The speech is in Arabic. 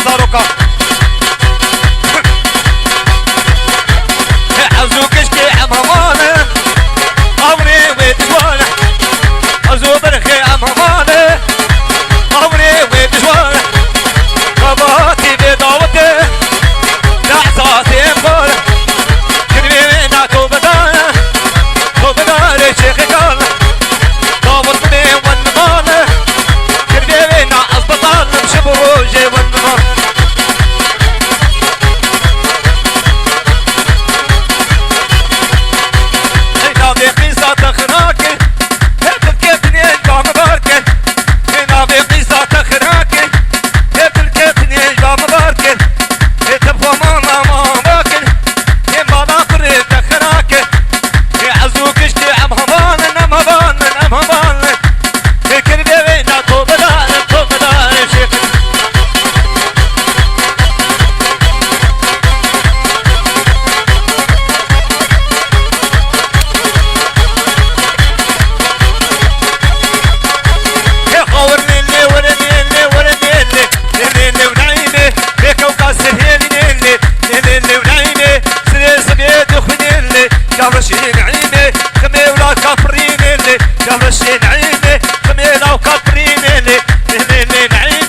زاروكا عزو كشكي عم همانه عمري ويدجوانه عزو برخي عم همانه عمري ويدجوانه قباتي بداوته نعزاتي مقوله كلمي ناكو بدانه وبداري شيخي قاله ضابطني والنمانه كلمي نعز بطال بشبروجي والنمانه رشين عيني خمي ولا كفرين اللي رشين عيني خمي ولا كفرين اللي نعيني